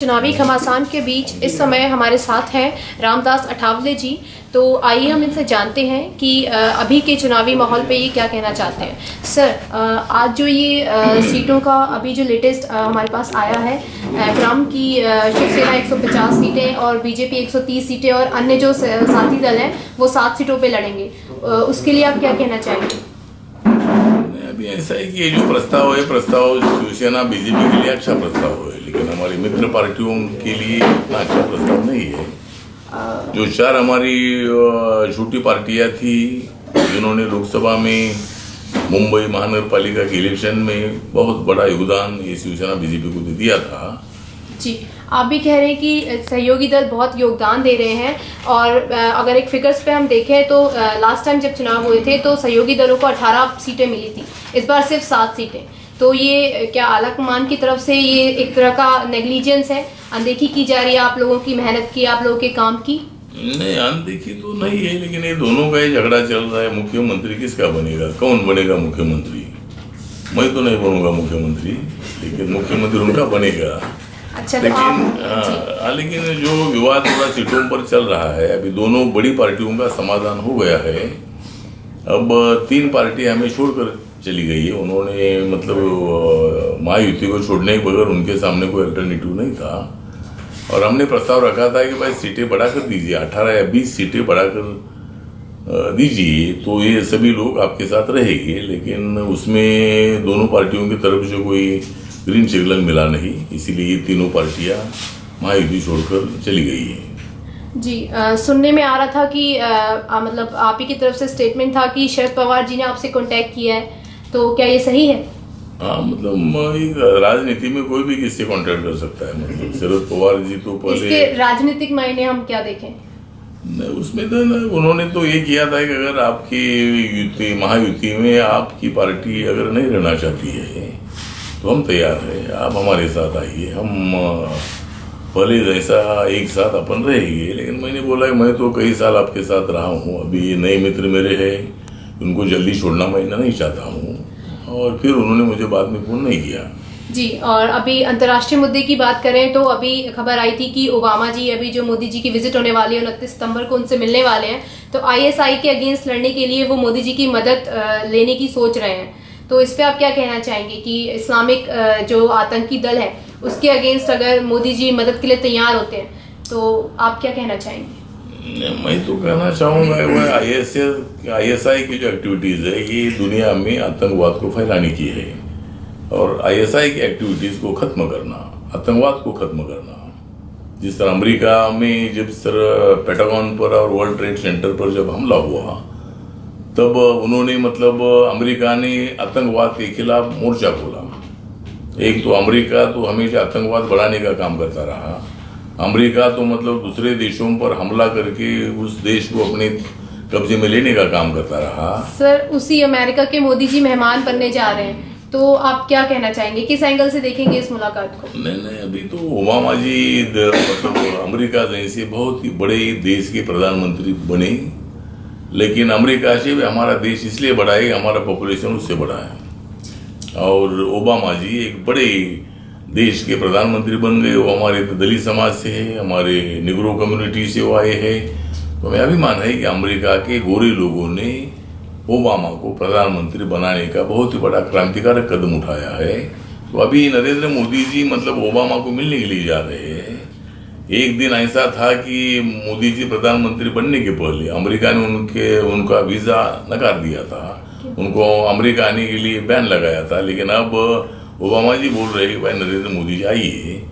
चुनावी घमासान के बीच इस समय हमारे साथ हैं रामदास अठावले जी। तो आइए हम इनसे जानते हैं कि अभी के चुनावी माहौल पे ये क्या कहना चाहते हैं। सर, आज जो ये सीटों का अभी जो लेटेस्ट हमारे पास आया है क्रम की, शिवसेना 150 सीटें और बीजेपी 130 सीटें और अन्य जो साथी दल हैं वो 7 सीटों पे लड़ेंगे, उसके लिए आप क्या कहना चाहेंगे? अभी ऐसा है कि ये जो प्रस्ताव है, प्रस्ताव शिवसेना बीजेपी के लिए अच्छा प्रस्ताव है, लेकिन हमारी मित्र पार्टियों के लिए इतना अच्छा प्रस्ताव नहीं है। जो 4 हमारी छोटी पार्टियां थी जिन्होंने लोकसभा में मुंबई महानगर पालिका के इलेक्शन में बहुत बड़ा योगदान ये शिवसेना बीजेपी को दिया था। जी, आप भी कह रहे हैं कि सहयोगी दल बहुत योगदान दे रहे हैं, और अगर एक फिगर्स पे हम देखें तो लास्ट टाइम जब चुनाव हुए थे तो सहयोगी दलों को 18 सीटें मिली थी, इस बार सिर्फ 7 सीटें। तो ये क्या आला कमान की तरफ से ये एक तरह का नेग्लिजेंस है, अनदेखी की जा रही है आप लोगों की मेहनत की, आप लोगों के काम की? नहीं, अनदेखी तो नहीं है, लेकिन ये दोनों का ही झगड़ा चल रहा है। मुख्यमंत्री किसका बनेगा, कौन बनेगा मुख्यमंत्री? मैं तो नहीं बनूंगा मुख्यमंत्री, लेकिन मुख्यमंत्री उनका बनेगा। अच्छा, लेकिन जो विवाद थोड़ा सीटों पर चल रहा है, अभी दोनों बड़ी पार्टियों का समाधान हो गया है। अब 3 पार्टियां हमें छोड़कर चली गई है। उन्होंने मतलब महायुति को छोड़ने के बगैर उनके सामने कोई अल्टरनेटिव नहीं था, और हमने प्रस्ताव रखा था कि भाई सीटें बढ़ाकर दीजिए, 18 या 20 सीटें बढ़ाकर दीजिए, तो ये सभी लोग आपके साथ रहेंगे। लेकिन उसमें दोनों पार्टियों की तरफ से कोई ग्रीन सिग्नल मिला नहीं, इसीलिए ये तीनों पार्टियां महायुति छोड़कर चली गई है। जी, सुनने में आ रहा था कि मतलब आप ही की तरफ से स्टेटमेंट था कि शरद पवार जी ने आपसे कांटेक्ट किया है, तो क्या ये सही है? हाँ, मतलब राजनीति में कोई भी किससे कांटेक्ट कर सकता है। मतलब शरद पवार जी तो पहले इसके राजनीतिक मायने हम क्या देखें? नहीं, उसमें तो उन्होंने तो ये किया था कि अगर आपकी युति महायुति में आपकी पार्टी अगर नहीं रहना चाहती है तो हम तैयार हैं, आप हमारे साथ आइए, हम पहले जैसा एक साथ अपन रहेंगे। लेकिन मैंने बोला कि मैं तो कई साल आपके साथ रहा हूँ, अभी नए मित्र मेरे हैं, उनको जल्दी छोड़ना मैं नहीं चाहता हूँ, और फिर उन्होंने मुझे बाद में फोन नहीं किया। जी, और अभी अंतर्राष्ट्रीय मुद्दे की बात करें तो अभी खबर आई थी कि ओबामा जी अभी जो मोदी जी की विजिट होने वाली है 29 सितंबर को उनसे मिलने वाले हैं, तो आईएसआई के अगेंस्ट लड़ने के लिए वो मोदी जी की मदद लेने की सोच रहे हैं। तो इस पे आप क्या कहना चाहेंगे कि इस्लामिक जो आतंकी दल है उसके अगेंस्ट अगर मोदी जी मदद के लिए तैयार होते हैं तो आप क्या कहना चाहेंगे? मैं तो कहना चाहूँगा वह आईएसआई की जो एक्टिविटीज़ है ये दुनिया में आतंकवाद को फैलाने की है, और आईएसआई की एक्टिविटीज़ को ख़त्म करना, आतंकवाद को ख़त्म करना। जिस तरह अमेरिका में जब पेंटागन पर और वर्ल्ड ट्रेड सेंटर पर जब हमला हुआ, तब उन्होंने मतलब अमेरिका ने आतंकवाद के खिलाफ मोर्चा खोला। एक तो अमेरिका तो हमेशा आतंकवाद बढ़ाने का काम करता रहा। अमेरिका तो मतलब दूसरे देशों पर हमला करके उस देश को अपने कब्जे में लेने का काम करता रहा। सर, उसी अमेरिका के मोदी जी मेहमान बनने जा रहे हैं, तो आप क्या कहना चाहेंगे, किस एंगल से देखेंगे इस मुलाकात को? नहीं, अभी तो ओबामा जी मतलब अमेरिका जैसे बहुत ही बड़े देश के प्रधानमंत्री बने, लेकिन अमेरिका से भी हमारा देश इसलिए बड़ा है, हमारा पॉपुलेशन उससे बड़ा है, और ओबामा जी एक बड़े देश के प्रधानमंत्री बन गए। वो हमारे दलित समाज से है, हमारे निग्रो कम्युनिटी से वो आए हैं। तो हमें अभिमान है कि अमेरिका के गोरे लोगों ने ओबामा को प्रधानमंत्री बनाने का बहुत ही बड़ा क्रांतिकारक कदम उठाया है। तो अभी नरेंद्र मोदी जी मतलब ओबामा को मिलने के लिए जा रहे हैं। एक दिन ऐसा था कि मोदी जी प्रधानमंत्री बनने के पहले अमेरिका ने उनका वीज़ा नकार दिया था, उनको अमेरिका आने के लिए बैन लगाया था। लेकिन अब ओबामा जी बोल रहे हैं भाई नरेंद्र मोदी जी आइए,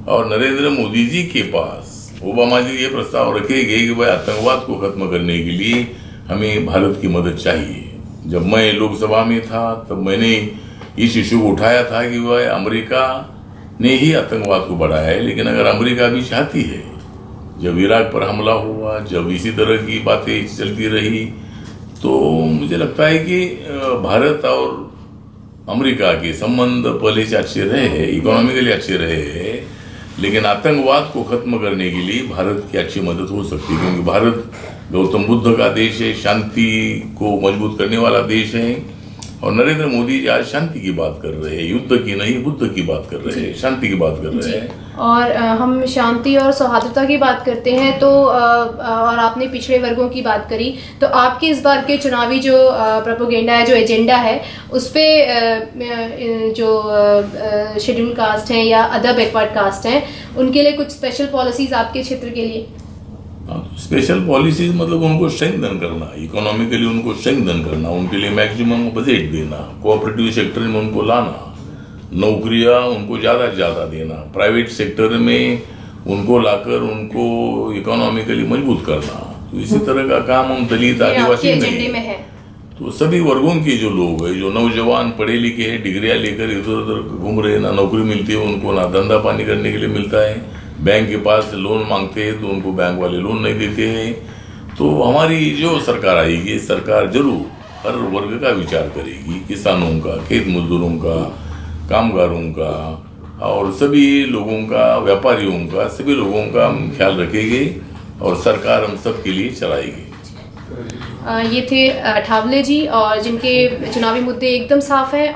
और नरेंद्र मोदी जी के पास ओबामा जी ये प्रस्ताव रखेंगे कि भाई आतंकवाद को खत्म करने के लिए हमें भारत की मदद चाहिए। जब मैं लोकसभा में था तब मैंने इस इशू को उठाया था कि वह अमेरिका ने ही आतंकवाद को बढ़ाया है, लेकिन अगर अमेरिका भी चाहती है, जब इराक पर हमला हुआ, जब इसी तरह की बातें चलती रही, तो मुझे लगता है कि भारत और अमेरिका के संबंध पहले से अच्छे रहे हैं, इकोनॉमिकली अच्छे रहे हैं, लेकिन आतंकवाद को खत्म करने के लिए भारत की अच्छी मदद हो सकती है, क्योंकि भारत गौतम बुद्ध का देश है, शांति को मजबूत करने वाला देश है। और नरेंद्र मोदी जी आज शांति की बात कर रहे हैं, युद्ध की नहीं बुद्ध की बात कर रहे हैं, शांति की बात कर रहे हैं। और हम शांति और सौहार्दता की बात करते हैं तो और आपने पिछड़े वर्गों की बात करी, तो आपके इस बार के चुनावी जो प्रोपोगेंडा है, जो एजेंडा है, उस पे जो शेड्यूल कास्ट हैं या अदर बैकवर्ड कास्ट हैं, उनके लिए कुछ स्पेशल पॉलिसीज आपके क्षेत्र के लिए? स्पेशल पॉलिसीज मतलब उनको स्ट्रेंथन करना, इकोनॉमिकली उनको स्ट्रेंथन करना, उनके लिए मैक्सिमम बजट देना, कोऑपरेटिव सेक्टर में उनको लाना, नौकरियां उनको ज़्यादा से ज़्यादा देना, प्राइवेट सेक्टर में उनको लाकर उनको इकोनॉमिकली मजबूत करना। तो इसी तरह का काम हम दलित आदिवासी में है। तो सभी वर्गों के जो लोग हैं, जो नौजवान पढ़े लिखे हैं, डिग्रियां लेकर इधर उधर घूम रहे हैं, ना नौकरी मिलती है उनको, ना धंधा पानी करने के लिए मिलता है, बैंक के पास लोन मांगते हैं तो उनको बैंक वाले लोन नहीं देते हैं। तो हमारी जो सरकार आएगी, सरकार जरूर हर वर्ग का विचार करेगी, किसानों का, खेत मजदूरों का, कामगारों का और सभी लोगों का, व्यापारियों का, सभी लोगों का ख्याल रखेंगे और सरकार हम सब के लिए चलाएगी। ये थे अठावले जी, और जिनके चुनावी मुद्दे एकदम साफ हैं।